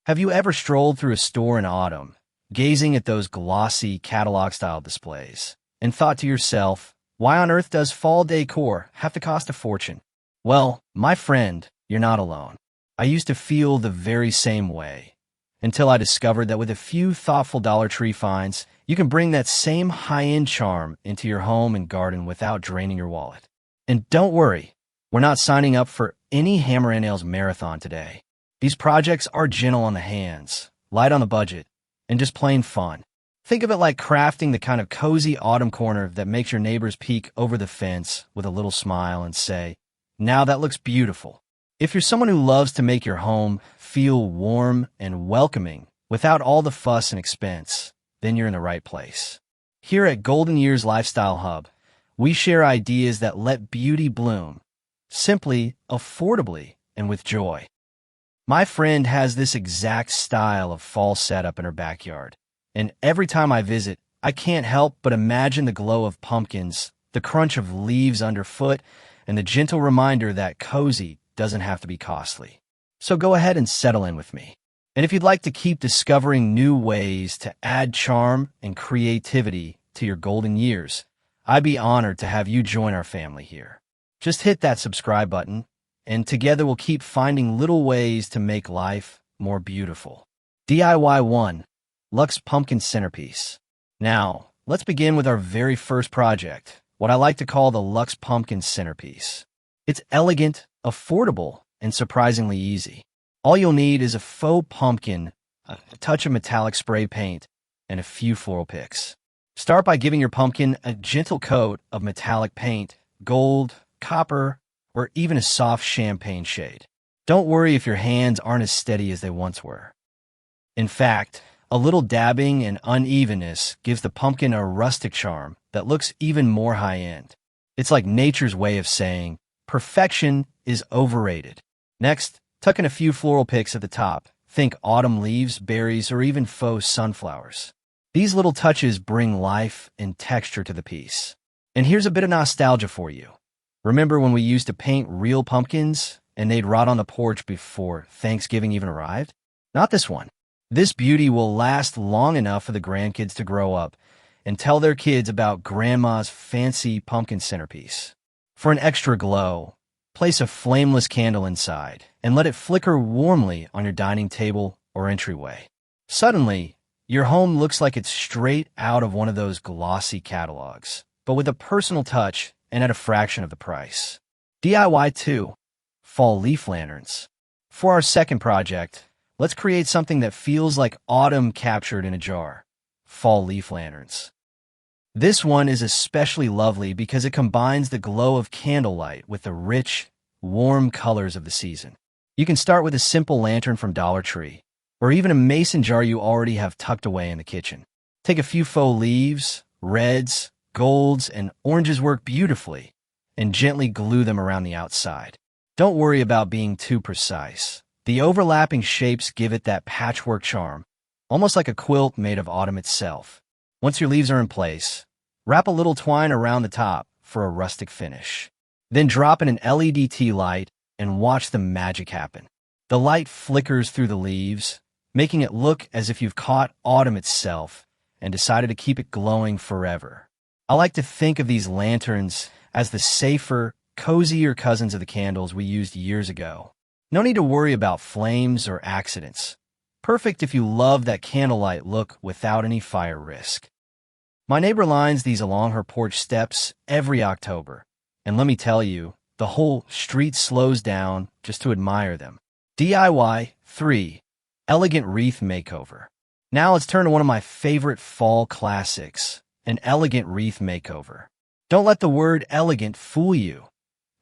Have you ever strolled through a store in autumn, gazing at those glossy catalog-style displays, and thought to yourself, why on earth does fall decor have to cost a fortune? Well, my friend, you're not alone. I used to feel the very same way, until I discovered that with a few thoughtful Dollar Tree finds, you can bring that same high-end charm into your home and garden without draining your wallet. And don't worry, we're not signing up for any hammer and nails marathon today. These projects are gentle on the hands, light on the budget, and just plain fun. Think of it like crafting the kind of cozy autumn corner that makes your neighbors peek over the fence with a little smile and say, "Now that looks beautiful." If you're someone who loves to make your home feel warm and welcoming without all the fuss and expense, then you're in the right place. Here at Golden Years Lifestyle Hub, we share ideas that let beauty bloom, simply, affordably, and with joy. My friend has this exact style of fall setup in her backyard, and every time I visit, I can't help but imagine the glow of pumpkins, the crunch of leaves underfoot, and the gentle reminder that cozy doesn't have to be costly. So go ahead and settle in with me. And if you'd like to keep discovering new ways to add charm and creativity to your golden years, I'd be honored to have you join our family here. Just hit that subscribe button, and together we'll keep finding little ways to make life more beautiful. DIY 1. Luxe Pumpkin Centerpiece. Now, let's begin with our very first project, what I like to call the Luxe Pumpkin Centerpiece. It's elegant, affordable, and surprisingly easy. All you'll need is a faux pumpkin, a touch of metallic spray paint, and a few floral picks. Start by giving your pumpkin a gentle coat of metallic paint, gold, copper, or even a soft champagne shade. Don't worry if your hands aren't as steady as they once were. In fact, a little dabbing and unevenness gives the pumpkin a rustic charm that looks even more high-end. It's like nature's way of saying, perfection is overrated. Next, tuck in a few floral picks at the top. Think autumn leaves, berries, or even faux sunflowers. These little touches bring life and texture to the piece. And here's a bit of nostalgia for you. Remember when we used to paint real pumpkins and they'd rot on the porch before Thanksgiving even arrived? Not this one. This beauty will last long enough for the grandkids to grow up and tell their kids about Grandma's fancy pumpkin centerpiece. For an extra glow, place a flameless candle inside and let it flicker warmly on your dining table or entryway. Suddenly, your home looks like it's straight out of one of those glossy catalogs, but with a personal touch and at a fraction of the price. DIY 2. Fall Leaf Lanterns. For our second project, let's create something that feels like autumn captured in a jar. Fall leaf lanterns. This one is especially lovely because it combines the glow of candlelight with the rich, warm colors of the season. You can start with a simple lantern from Dollar Tree, or even a mason jar you already have tucked away in the kitchen. Take a few faux leaves, reds, golds, and oranges work beautifully, and gently glue them around the outside. Don't worry about being too precise. The overlapping shapes give it that patchwork charm, almost like a quilt made of autumn itself. Once your leaves are in place, wrap a little twine around the top for a rustic finish. Then drop in an LED tea light and watch the magic happen. The light flickers through the leaves, making it look as if you've caught autumn itself and decided to keep it glowing forever. I like to think of these lanterns as the safer, cozier cousins of the candles we used years ago. No need to worry about flames or accidents. Perfect if you love that candlelight look without any fire risk. My neighbor lines these along her porch steps every October, and let me tell you, the whole street slows down just to admire them. DIY 3. Elegant Wreath Makeover. Now let's turn to one of my favorite fall classics, an elegant wreath makeover. Don't let the word elegant fool you.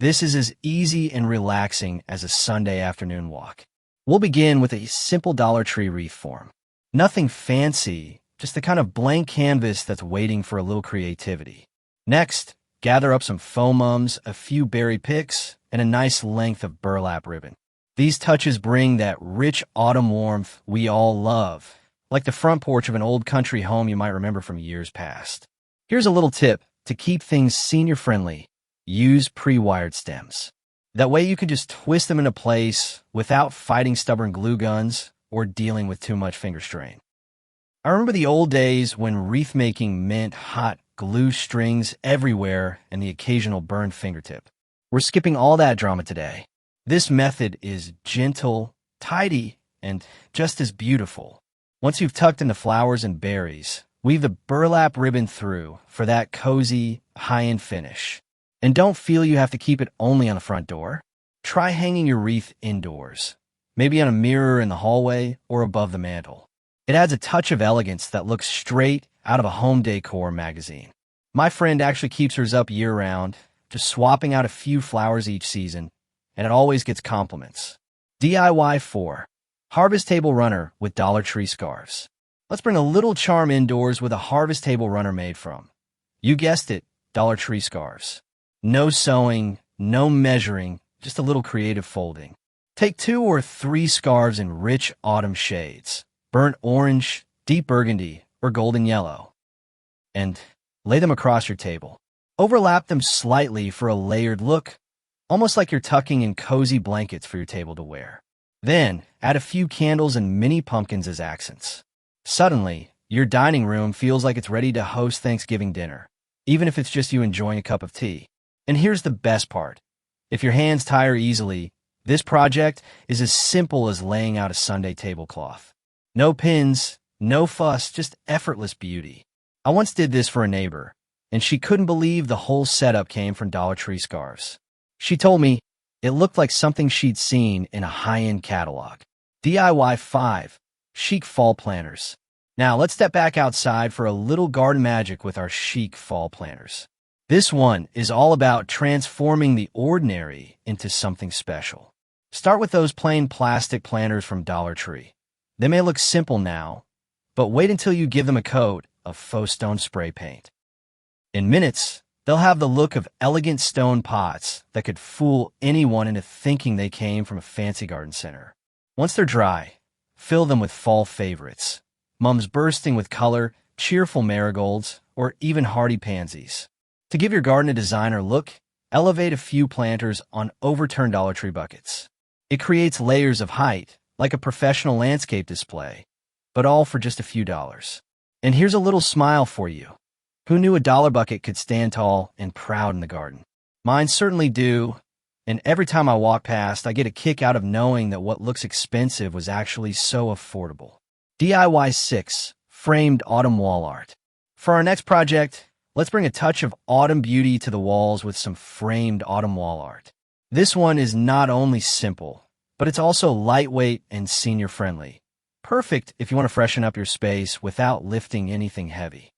This is as easy and relaxing as a Sunday afternoon walk. We'll begin with a simple Dollar Tree wreath form. Nothing fancy, just the kind of blank canvas that's waiting for a little creativity. Next, gather up some foam mums, a few berry picks, and a nice length of burlap ribbon. These touches bring that rich autumn warmth we all love, like the front porch of an old country home you might remember from years past. Here's a little tip to keep things senior-friendly. Use pre-wired stems. That way you can just twist them into place without fighting stubborn glue guns or dealing with too much finger strain. I remember the old days when wreath making meant hot glue strings everywhere and the occasional burned fingertip. We're skipping all that drama today. This method is gentle, tidy, and just as beautiful. Once you've tucked in the flowers and berries, weave the burlap ribbon through for that cozy, high-end finish. And don't feel you have to keep it only on the front door. Try hanging your wreath indoors, maybe on a mirror in the hallway or above the mantel. It adds a touch of elegance that looks straight out of a home decor magazine. My friend actually keeps hers up year-round, just swapping out a few flowers each season, and it always gets compliments. DIY 4. Harvest Table Runner with Dollar Tree Scarves. Let's bring a little charm indoors with a harvest table runner made from, you guessed it, Dollar Tree scarves. No sewing, no measuring, just a little creative folding. Take 2 or 3 scarves in rich autumn shades, burnt orange, deep burgundy, or golden yellow, and lay them across your table. Overlap them slightly for a layered look, almost like you're tucking in cozy blankets for your table to wear. Then, add a few candles and mini pumpkins as accents. Suddenly, your dining room feels like it's ready to host Thanksgiving dinner, even if it's just you enjoying a cup of tea. And here's the best part. If your hands tire easily, this project is as simple as laying out a Sunday tablecloth. No pins, no fuss, just effortless beauty. I once did this for a neighbor, and she couldn't believe the whole setup came from Dollar Tree scarves. She told me it looked like something she'd seen in a high-end catalog. DIY 5. Chic fall planters. Now let's step back outside for a little garden magic with our chic fall planters. This one is all about transforming the ordinary into something special. Start with those plain plastic planters from Dollar Tree. They may look simple now, but wait until you give them a coat of faux stone spray paint. In minutes, they'll have the look of elegant stone pots that could fool anyone into thinking they came from a fancy garden center. Once they're dry, fill them with fall favorites, mums bursting with color, cheerful marigolds, or even hardy pansies. To give your garden a designer look, elevate a few planters on overturned Dollar Tree buckets. It creates layers of height, like a professional landscape display, but all for just a few dollars. And here's a little smile for you. Who knew a dollar bucket could stand tall and proud in the garden? Mine certainly do, and every time I walk past, I get a kick out of knowing that what looks expensive was actually so affordable. DIY 6. Framed autumn wall art. For our next project, let's bring a touch of autumn beauty to the walls with some framed autumn wall art. This one is not only simple, but it's also lightweight and senior-friendly. Perfect if you want to freshen up your space without lifting anything heavy.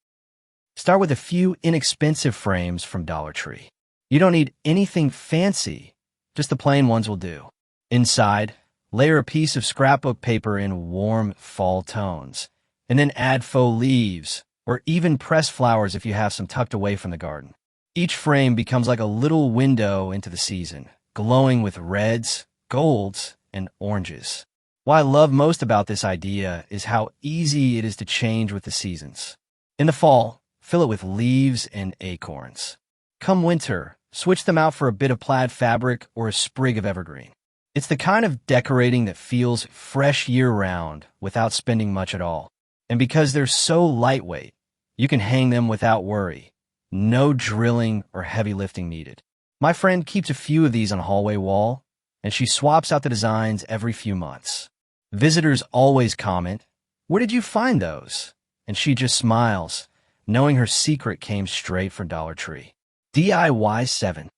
Start with a few inexpensive frames from Dollar Tree. You don't need anything fancy, just the plain ones will do. Inside, layer a piece of scrapbook paper in warm fall tones, and then add faux leaves, or even pressed flowers if you have some tucked away from the garden. Each frame becomes like a little window into the season, glowing with reds, golds, and oranges. What I love most about this idea is how easy it is to change with the seasons. In the fall, fill it with leaves and acorns. Come winter, switch them out for a bit of plaid fabric or a sprig of evergreen. It's the kind of decorating that feels fresh year-round without spending much at all. And because they're so lightweight, you can hang them without worry. No drilling or heavy lifting needed. My friend keeps a few of these on a hallway wall, and she swaps out the designs every few months. Visitors always comment, "Where did you find those?" And she just smiles, knowing her secret came straight from Dollar Tree. DIY 7.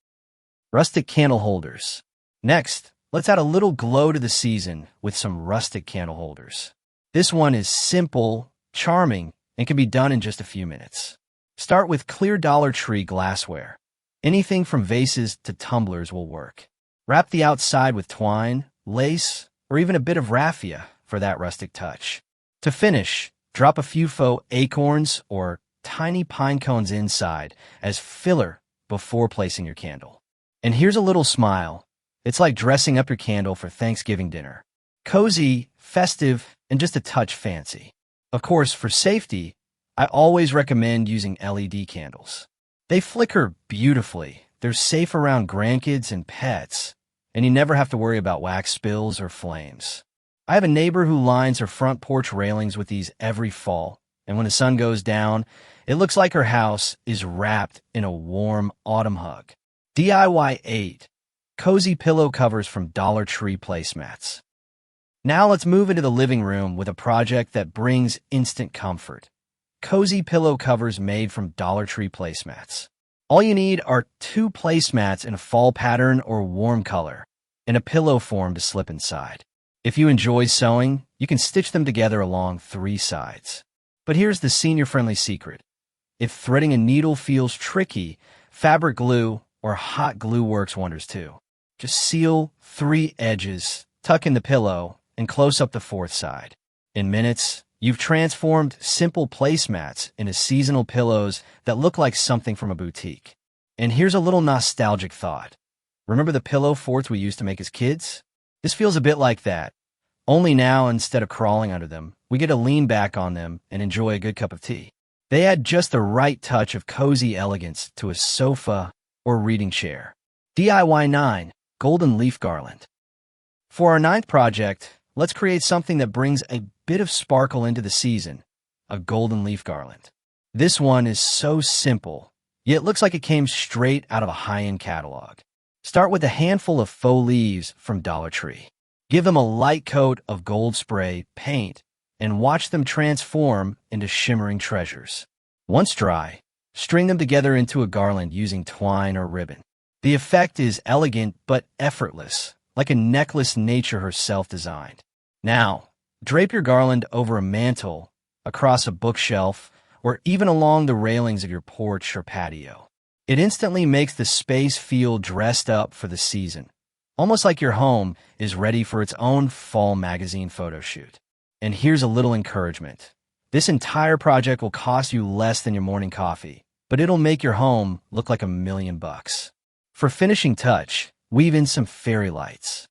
Rustic candle holders. Next, let's add a little glow to the season with some rustic candle holders. This one is simple, charming, and can be done in just a few minutes. Start with clear Dollar Tree glassware. Anything from vases to tumblers will work. Wrap the outside with twine, lace, or even a bit of raffia for that rustic touch. To finish, drop a few faux acorns or tiny pine cones inside as filler before placing your candle. And here's a little smile. It's like dressing up your candle for Thanksgiving dinner. Cozy, festive, and just a touch fancy. Of course, for safety, I always recommend using LED candles. They flicker beautifully, they're safe around grandkids and pets, and you never have to worry about wax spills or flames. I have a neighbor who lines her front porch railings with these every fall, and when the sun goes down, it looks like her house is wrapped in a warm autumn hug. DIY 8. Cozy pillow covers from Dollar Tree placemats. Now let's move into the living room with a project that brings instant comfort. Cozy pillow covers made from Dollar Tree placemats. All you need are 2 placemats in a fall pattern or warm color, and a pillow form to slip inside. If you enjoy sewing, you can stitch them together along 3 sides. But here's the senior-friendly secret. If threading a needle feels tricky, fabric glue or hot glue works wonders too. Just seal 3 edges, tuck in the pillow, and close up the 4th side. In minutes, you've transformed simple placemats into seasonal pillows that look like something from a boutique. And here's a little nostalgic thought. Remember the pillow forts we used to make as kids? This feels a bit like that. Only now, instead of crawling under them, we get to lean back on them and enjoy a good cup of tea. They add just the right touch of cozy elegance to a sofa or reading chair. DIY 9. Golden leaf garland. For our 9th project, let's create something that brings a bit of sparkle into the season, a golden leaf garland. This one is so simple, yet looks like it came straight out of a high-end catalog. Start with a handful of faux leaves from Dollar Tree. Give them a light coat of gold spray paint and watch them transform into shimmering treasures. Once dry, string them together into a garland using twine or ribbon. The effect is elegant but effortless, like a necklace nature herself designed. Now, drape your garland over a mantle, across a bookshelf, or even along the railings of your porch or patio. It instantly makes the space feel dressed up for the season, almost like your home is ready for its own fall magazine photo shoot. And here's a little encouragement. This entire project will cost you less than your morning coffee, but it'll make your home look like $1,000,000. For finishing touch, weave in some fairy lights.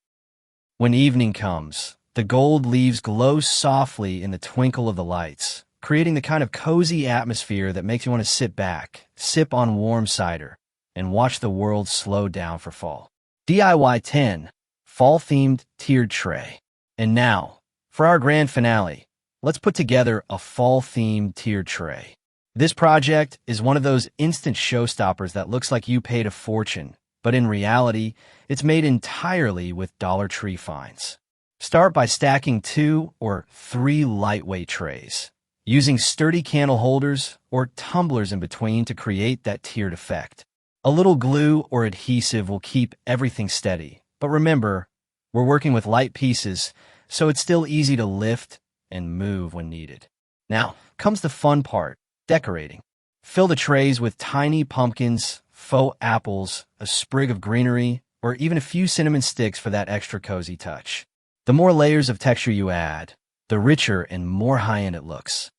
When evening comes, the gold leaves glow softly in the twinkle of the lights, creating the kind of cozy atmosphere that makes you want to sit back, sip on warm cider, and watch the world slow down for fall. DIY 10. Fall-themed tiered tray. And now, for our grand finale, let's put together a fall-themed tiered tray. This project is one of those instant showstoppers that looks like you paid a fortune, but in reality, it's made entirely with Dollar Tree finds. Start by stacking 2 or 3 lightweight trays, using sturdy candle holders or tumblers in between to create that tiered effect. A little glue or adhesive will keep everything steady, but remember, we're working with light pieces, so it's still easy to lift and move when needed. Now comes the fun part, decorating. Fill the trays with tiny pumpkins, faux apples, a sprig of greenery, or even a few cinnamon sticks for that extra cozy touch. The more layers of texture you add, the richer and more high-end it looks.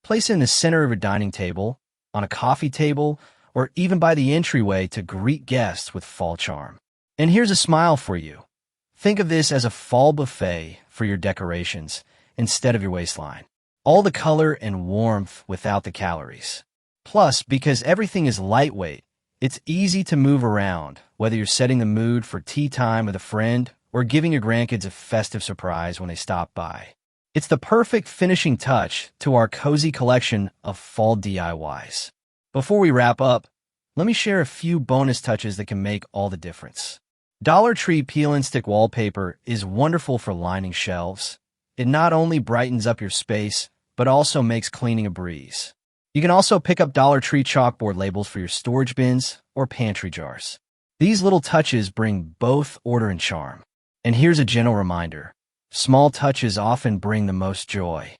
Place it in the center of a dining table, on a coffee table, or even by the entryway to greet guests with fall charm. And here's a smile for you. Think of this as a fall buffet for your decorations instead of your waistline. All the color and warmth without the calories. Plus, because everything is lightweight, it's easy to move around, whether you're setting the mood for tea time with a friend or giving your grandkids a festive surprise when they stop by. It's the perfect finishing touch to our cozy collection of fall DIYs. Before we wrap up, let me share a few bonus touches that can make all the difference. Dollar Tree peel and stick wallpaper is wonderful for lining shelves. It not only brightens up your space, but also makes cleaning a breeze. You can also pick up Dollar Tree chalkboard labels for your storage bins or pantry jars. These little touches bring both order and charm. And here's a gentle reminder. Small touches often bring the most joy.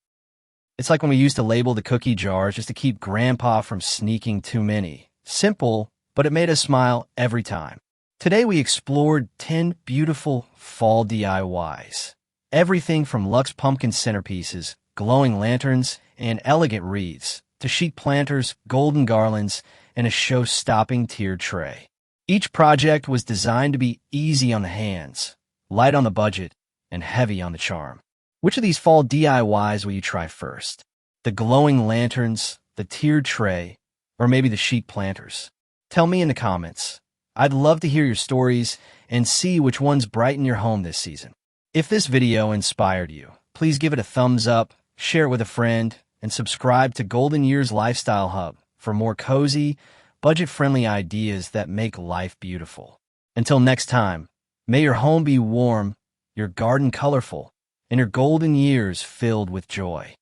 It's like when we used to label the cookie jars just to keep Grandpa from sneaking too many. Simple, but it made us smile every time. Today we explored 10 beautiful fall DIYs. Everything from luxe pumpkin centerpieces, glowing lanterns, and elegant wreaths, to chic planters, golden garlands, and a show-stopping tiered tray. Each project was designed to be easy on the hands, light on the budget, and heavy on the charm. Which of these fall DIYs will you try first? The glowing lanterns, the tiered tray, or maybe the chic planters? Tell me in the comments. I'd love to hear your stories and see which ones brighten your home this season. If this video inspired you, please give it a thumbs up, share it with a friend, and subscribe to Golden Years Lifestyle Hub for more cozy, budget-friendly ideas that make life beautiful. Until next time, may your home be warm, your garden colorful, and your golden years filled with joy.